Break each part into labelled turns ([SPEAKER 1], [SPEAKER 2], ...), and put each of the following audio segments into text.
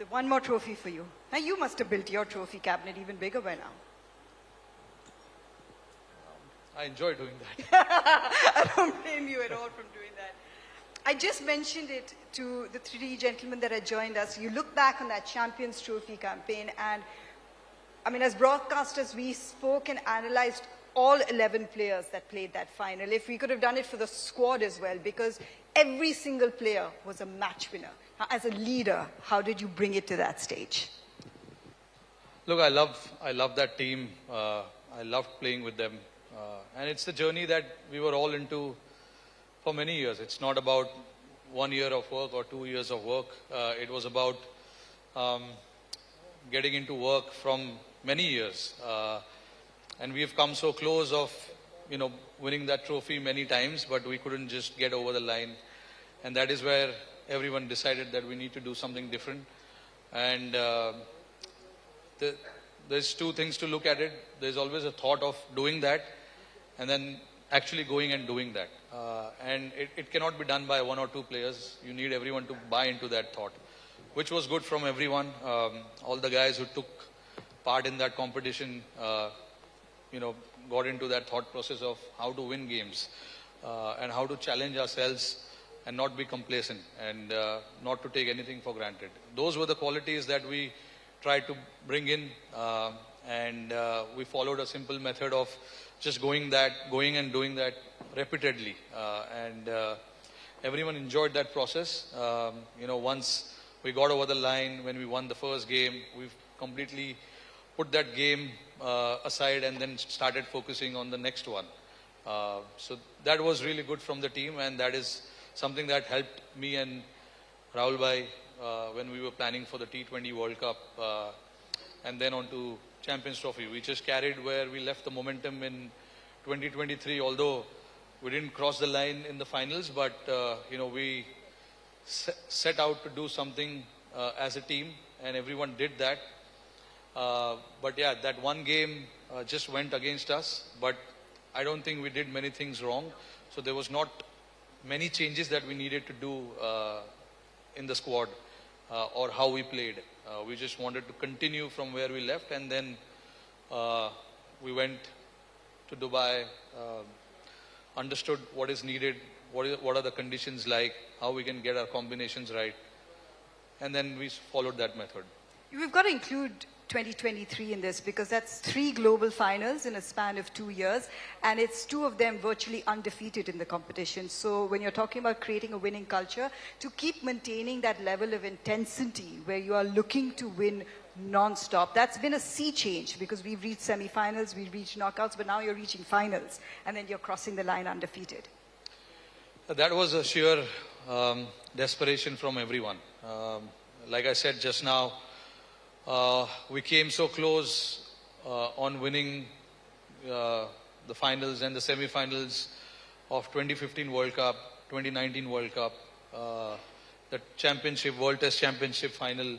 [SPEAKER 1] So one more trophy for you. Now you must have built your trophy cabinet even bigger by now.
[SPEAKER 2] I enjoy doing that.
[SPEAKER 1] I don't blame you at all from doing that. I just mentioned it to the three gentlemen that had joined us. You look back on that Champions Trophy campaign and, I mean, as broadcasters, we spoke and analyzed all 11 players that played that final. If we could have done it for the squad as well, because every single player was a match winner. Now, as a leader, how did you bring it to that stage?
[SPEAKER 2] Look, I love that team. I loved playing with them. And it's the journey that we were all into for many years. It's not about 1 year of work or 2 years of work. It was about getting into work from many years. And we've come so close of, winning that trophy many times, but we couldn't just get over the line. And that is where everyone decided that we need to do something different. And there's two things to look at it. There's always a thought of doing that, and then actually going and doing that. And it cannot be done by 1 or 2 players. You need everyone to buy into that thought, which was good from everyone. All the guys who took part in that competition, got into that thought process of how to win games and how to challenge ourselves and not be complacent and not to take anything for granted. Those were the qualities that we tried to bring in, and we followed a simple method of just going and doing that repeatedly, and everyone enjoyed that process. Once we got over the line, when we won the first game, we've completely put that game aside and then started focusing on the next one. So that was really good from the team, and that is something that helped me and Rahul Bhai when we were planning for the T20 World Cup and then on to Champions Trophy. We just carried where we left the momentum in 2023, although we didn't cross the line in the finals, but we set out to do something as a team, and everyone did that. But yeah, that one game just went against us, but I don't think we did many things wrong. So there was not many changes that we needed to do in the squad or how we played. We just wanted to continue from where we left, and then we went to Dubai, understood what is needed, what are the conditions like, how we can get our combinations right, and then we followed that method.
[SPEAKER 1] We've got to include 2023 in this because that's 3 global finals in a span of 2 years, and it's 2 of them virtually undefeated in the competition. So when you're talking about creating a winning culture, to keep maintaining that level of intensity where you are looking to win non-stop, that's been a sea change because we've reached semi-finals, we've reached knockouts, but now you're reaching finals, and then you're crossing the line undefeated.
[SPEAKER 2] That was a sheer desperation from everyone. Like I said just now, we came so close on winning the finals and the semi-finals of 2015 World Cup, 2019 World Cup, the championship, World Test Championship final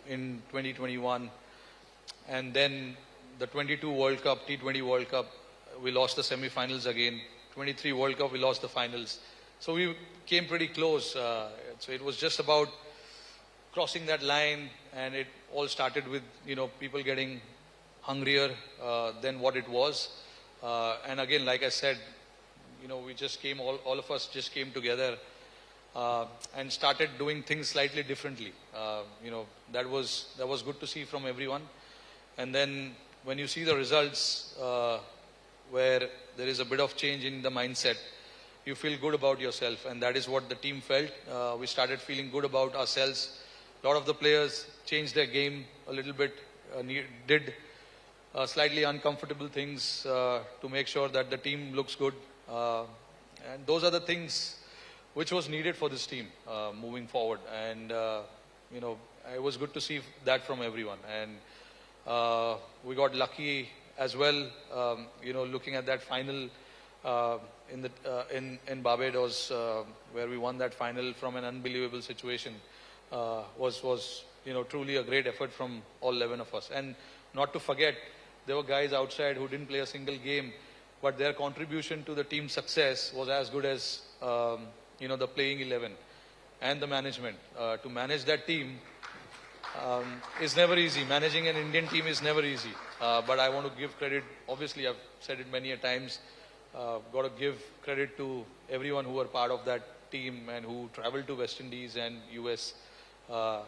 [SPEAKER 2] in 2021, and then the 22 World Cup, T20 World Cup, we lost the semi-finals again. 23 World Cup, we lost the finals. So we came pretty close. So it was just about crossing that line, and it all started with people getting hungrier than what it was. And again, like I said, we just came, all of us just came together and started doing things slightly differently. That was good to see from everyone. And then when you see the results where there is a bit of change in the mindset, you feel good about yourself, and that is what the team felt. We started feeling good about ourselves. A lot of the players changed their game a little bit, did slightly uncomfortable things to make sure that the team looks good. And those are the things which was needed for this team moving forward. And, it was good to see that from everyone. And we got lucky as well, looking at that final in Barbados, where we won that final from an unbelievable situation. Was truly a great effort from all 11 of us. And not to forget, there were guys outside who didn't play a single game, but their contribution to the team's success was as good as the playing 11 and the management. To manage that team is never easy. Managing an Indian team is never easy. But I want to give credit. Obviously, I've said it many a times. Got to give credit to everyone who were part of that team and who traveled to West Indies and US, on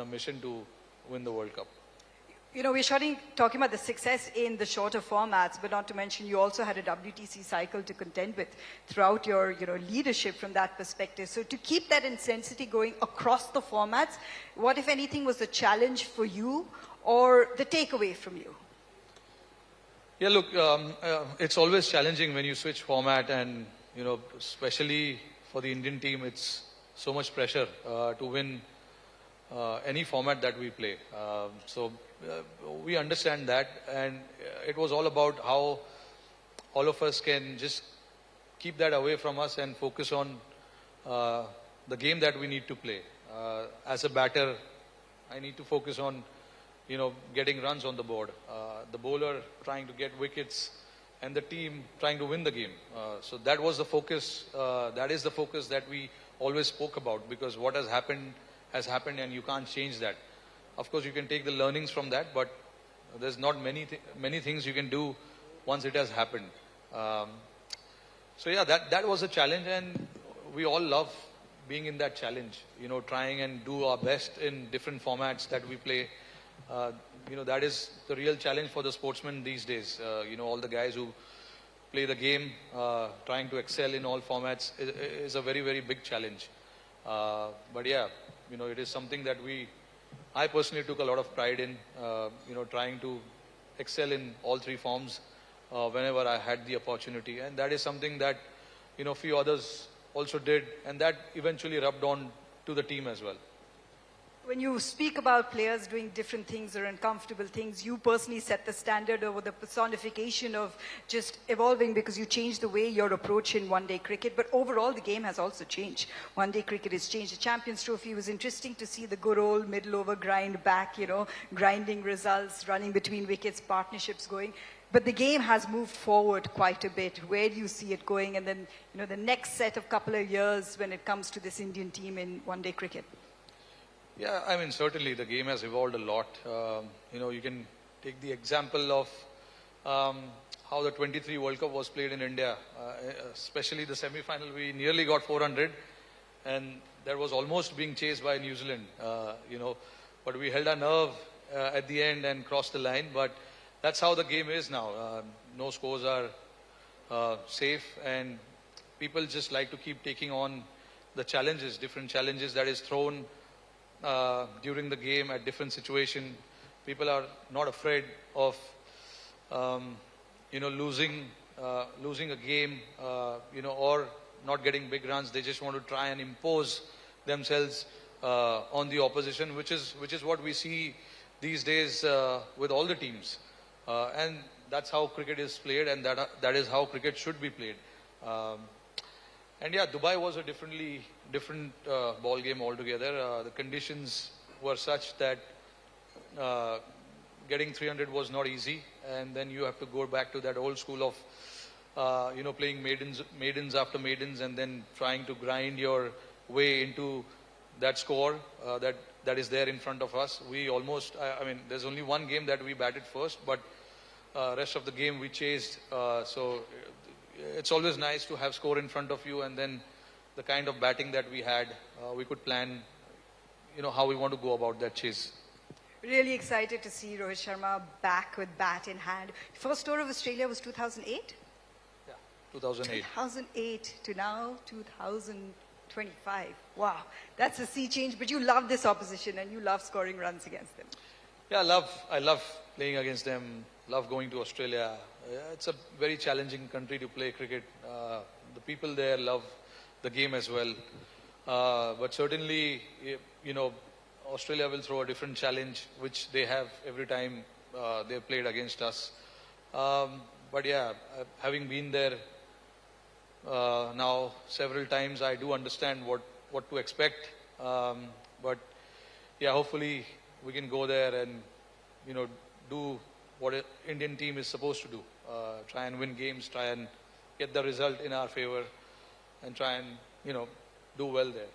[SPEAKER 2] a mission to win the World Cup.
[SPEAKER 1] We're talking about the success in the shorter formats, but not to mention you also had a WTC cycle to contend with throughout your, leadership from that perspective. So to keep that intensity going across the formats, what, if anything, was the challenge for you or the takeaway from you?
[SPEAKER 2] Yeah, look, it's always challenging when you switch format and, especially for the Indian team, it's so much pressure to win any format that we play. So we understand that, and it was all about how all of us can just keep that away from us and focus on the game that we need to play. As a batter, I need to focus on, getting runs on the board. The bowler trying to get wickets, and the team trying to win the game. So that was the focus. That is the focus that we always spoke about, because what has happened, and you can't change that. Of course, you can take the learnings from that, but there's not many things you can do once it has happened. So yeah, that was a challenge, and we all love being in that challenge. Trying and do our best in different formats that we play. That is the real challenge for the sportsmen these days. All the guys who play the game, trying to excel in all formats is a very, very big challenge. But yeah, it is something that I personally took a lot of pride in, trying to excel in all three forms whenever I had the opportunity. And that is something that, a few others also did, and that eventually rubbed on to the team as well.
[SPEAKER 1] When you speak about players doing different things or uncomfortable things, you personally set the standard over the personification of just evolving, because you changed the way your approach in one-day cricket. But overall, the game has also changed. One-day cricket has changed. The Champions Trophy was interesting to see the good old middle-over grind back, grinding results, running between wickets, partnerships going. But the game has moved forward quite a bit. Where do you see it going? And then, the next set of couple of years when it comes to this Indian team in one-day cricket?
[SPEAKER 2] Yeah, certainly the game has evolved a lot. You can take the example of how the 23 World Cup was played in India, especially the semi-final. We nearly got 400, and that was almost being chased by New Zealand, but we held our nerve at the end and crossed the line. But that's how the game is now. No scores are safe, and people just like to keep taking on the challenges, different challenges that is thrown during the game at different situation. People are not afraid of losing a game, or not getting big runs. They just want to try and impose themselves on the opposition, which is what we see these days with all the teams, and that's how cricket is played, and that is how cricket should be played. And yeah, Dubai was a different ball game altogether. The conditions were such that getting 300 was not easy, and then you have to go back to that old school of playing maidens after maidens, and then trying to grind your way into that score that is there in front of us. We almost, there's only one game that we batted first, but rest of the game we chased. So it's always nice to have score in front of you, and then the kind of batting that we had, we could plan, how we want to go about that chase.
[SPEAKER 1] Really excited to see Rohit Sharma back with bat in hand. First tour of Australia was 2008?
[SPEAKER 2] Yeah, 2008.
[SPEAKER 1] 2008 to now 2025. Wow, that's a sea change, but you love this opposition and you love scoring runs against them.
[SPEAKER 2] Yeah, I love playing against them, love going to Australia. It's a very challenging country to play cricket. The people there love the game as well. But certainly, Australia will throw a different challenge, which they have every time they've played against us. But yeah, having been there now several times, I do understand what to expect. But yeah, hopefully we can go there and, do what an Indian team is supposed to do. Try and win games, try and get the result in our favor, and try and, do well there.